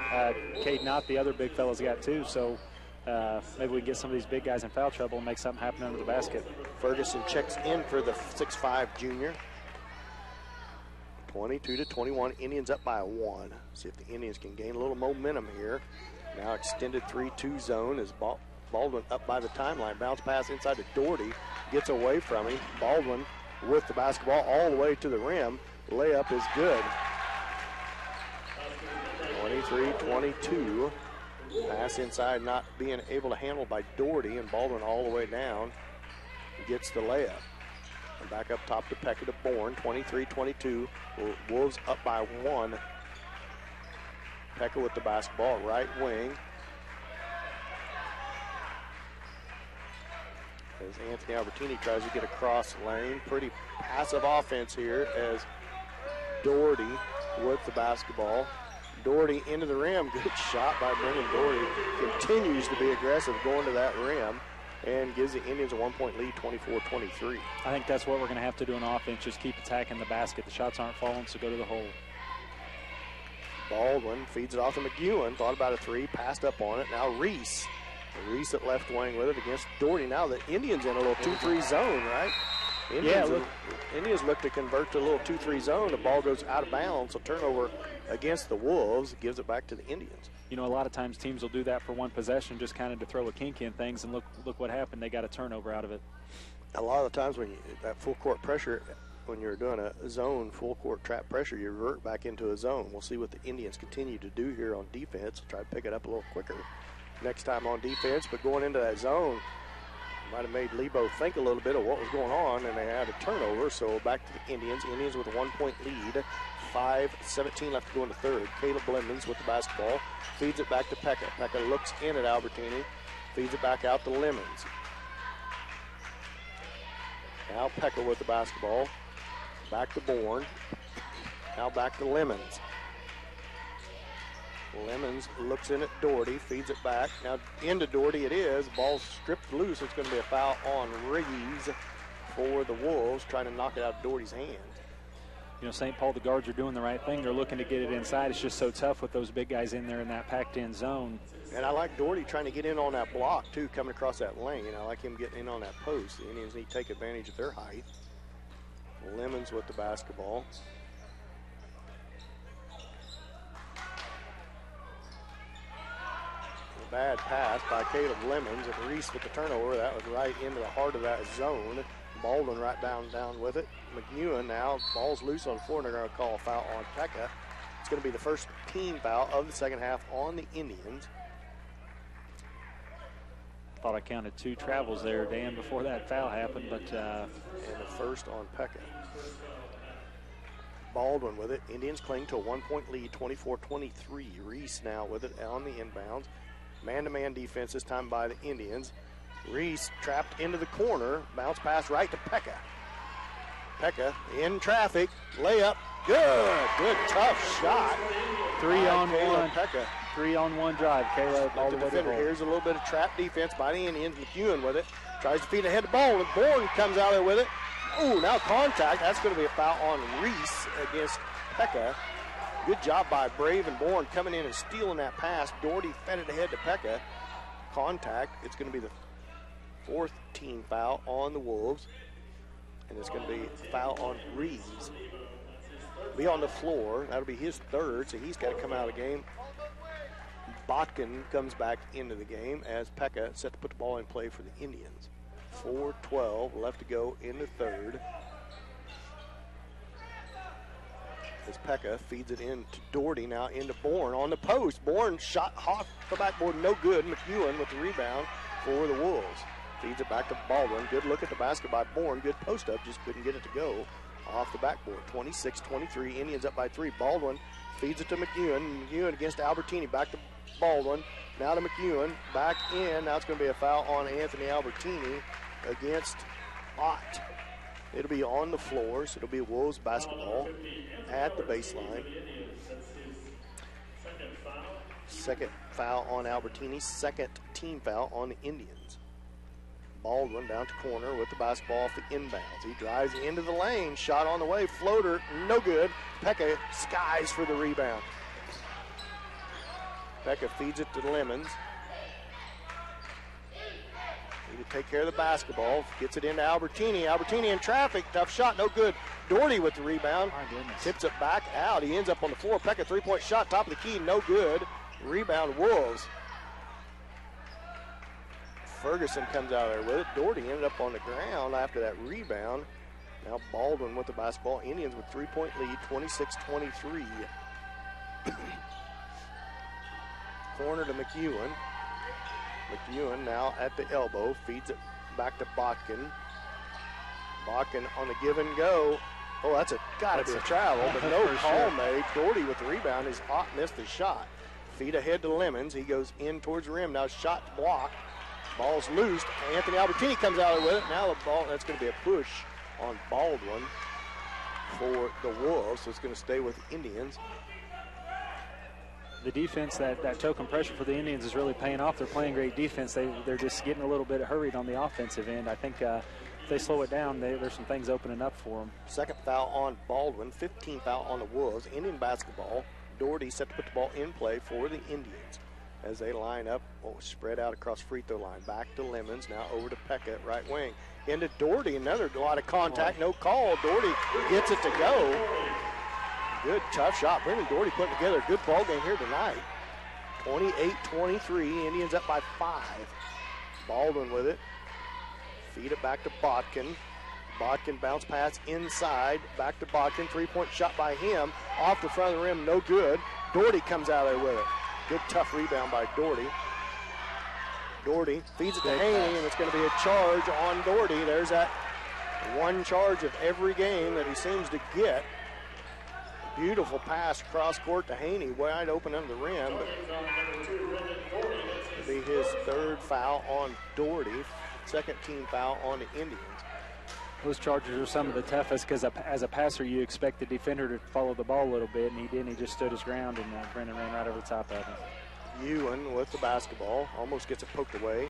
Cade Knott, the other big fella's got 2, so maybe we can get some of these big guys in foul trouble and make something happen under the basket. Ferguson checks in for the 6'5" junior. 22-21, Indians up by 1. See if the Indians can gain a little momentum here. Now extended 3-2 zone as Baldwin up by the timeline. Bounce pass inside to Doherty. Gets away from him. Baldwin with the basketball all the way to the rim. Layup is good. 23-22. Pass inside not being able to handle by Doherty, and Baldwin all the way down gets the layup. And back up top to Pekka to Bourne. 23-22. Wolves up by 1. Pekka with the basketball, right wing. As Anthony Albertini tries to get across the lane. Pretty passive offense here as Doherty with the basketball. Doherty into the rim. Good shot by Brendan Doherty. Continues to be aggressive going to that rim and gives the Indians a 1-point lead, 24-23. I think that's what we're going to have to do on offense, just keep attacking the basket. The shots aren't falling, so go to the hole. Baldwin feeds it off to McEwen. Thought about a three, passed up on it. Now Reese. Reese at left wing with it against Doherty. Now the Indians in a little 2-3 zone, right? Indians look to convert to a little 2-3 zone. The ball goes out of bounds, so turnover against the Wolves gives it back to the Indians. You know, a lot of times teams will do that for one possession just kind of to throw a kink in things, and look what happened. They got a turnover out of it. A lot of the times when that full court pressure, when you're doing a zone full court trap pressure, you revert back into a zone. We'll see what the Indians continue to do here on defense. Try to pick it up a little quicker next time on defense, but going into that zone might have made Lebo think a little bit of what was going on, and they had a turnover. So back to the Indians. Indians with a 1-point lead. 5:17 left to go in the third. Caleb Lemons with the basketball. Feeds it back to Pekka. Pekka looks in at Albertini. Feeds it back out to Lemons. Now Pekka with the basketball. Back to Bourne. Now back to Lemons. Lemons looks in at Doherty, feeds it back. Now into Doherty it is. Ball stripped loose. It's going to be a foul on Reeves for the Wolves, trying to knock it out of Doherty's hands. You know, St. Paul, the guards are doing the right thing. They're looking to get it inside. It's just so tough with those big guys in there in that packed-in zone. And I like Doherty trying to get in on that block, too, coming across that lane. I like him getting in on that post. The Indians need to take advantage of their height. Lemons with the basketball. A bad pass by Caleb Lemons, and Reese with the turnover. That was right into the heart of that zone. Baldwin right down with it. McEwen now, ball's loose on the floor, and they're going to call a foul on Pekka. It's going to be the first team foul of the second half on the Indians. Thought I counted 2 travels there, Dan, before that foul happened, but and the first on Pekka. Baldwin with it. Indians cling to a 1-point lead, 24-23. Reese now with it on the inbounds. Man-to-man defense this time by the Indians. Reese trapped into the corner. Bounce pass right to Pekka. Pekka in traffic. Layup. Good tough shot. 3-on-1. Pekka. 3-on-1 drive. Caleb all the way to the hole. Here's a little bit of trap defense by the Indians. McEwen with it. Tries to feed ahead the ball. And Bourne comes out there with it. Ooh, now contact. That's going to be a foul on Reese against Pekka. Good job by Brave and Bourne coming in and stealing that pass. Doherty fed it ahead to Pekka. Contact. It's going to be the 4th team foul on the Wolves. And it's going to be a foul on Reeves. Be on the floor. That'll be his 3rd, so he's got to come out of the game. Botkin comes back into the game as Pekka set to put the ball in play for the Indians. 4:12 left to go in the 3rd. As Pekka feeds it in to Doherty, now into Bourne on the post. Bourne shot off the backboard, no good. McEwen with the rebound for the Wolves. Feeds it back to Baldwin. Good look at the basket by Bourne. Good post up, just couldn't get it to go off the backboard. 26-23, Indians up by 3. Baldwin feeds it to McEwen. McEwen against Albertini. Back to Baldwin. Now to McEwen. Back in. Now it's going to be a foul on Anthony Albertini against Ott. It'll be on the floor, so it'll be Wolves basketball at the baseline. Second foul on Albertini. 2nd team foul on the Indians. Baldwin down to corner with the basketball off the inbounds. He drives into the lane. Shot on the way. Floater, no good. Pekka skies for the rebound. Pekka feeds it to Lemons. Need to take care of the basketball. Gets it into Albertini. Albertini in traffic. Tough shot, no good. Doherty with the rebound. My goodness. Tips it back out. He ends up on the floor. Pekka three-point shot, top of the key, no good. Rebound, Wolves. Ferguson comes out there with it. Doherty ended up on the ground after that rebound. Now Baldwin with the basketball. Indians with 3-point lead, 26-23. Corner to McEwen. McEwen now at the elbow, feeds it back to Botkin. Botkin on the give and go. Oh, that's gotta be a travel, but no call made. Doherty with the rebound. His hot missed his shot. Feet ahead to Lemons. He goes in towards the rim. Now shot blocked. Ball's loose. Anthony Albertini comes out with it. Now the ball, that's going to be a push on Baldwin for the Wolves. So it's going to stay with the Indians. The defense, that token pressure for the Indians is really paying off. They're playing great defense. They're just getting a little bit hurried on the offensive end. I think if they slow it down, there's some things opening up for them. Second foul on Baldwin, 15th foul on the Wolves. Indian basketball. Doherty set to put the ball in play for the Indians as they line up, spread out across free throw line. Back to Lemons, now over to Pekka at right wing. Into Doherty, another lot of contact, no call. Doherty gets it to go. Good, tough shot. Brendan Doherty putting together a good ball game here tonight. 28-23, Indians up by 5. Baldwin with it. Feed it back to Botkin. Botkin bounce pass inside, back to Botkin. Three-point shot by him. Off the front of the rim, no good. Doherty comes out there with it. Good tough rebound by Doherty. Doherty feeds it to Haney, and it's going to be a charge on Doherty. There's that one charge of every game that he seems to get. Beautiful pass cross court to Haney, wide open under the rim. It'll be his third foul on Doherty, second team foul on the Indians. Those charges are some of the toughest because as a passer, you expect the defender to follow the ball a little bit, and he didn't. He just stood his ground, and Brendan ran right over the top of him. Ewan with the basketball, almost gets it poked away.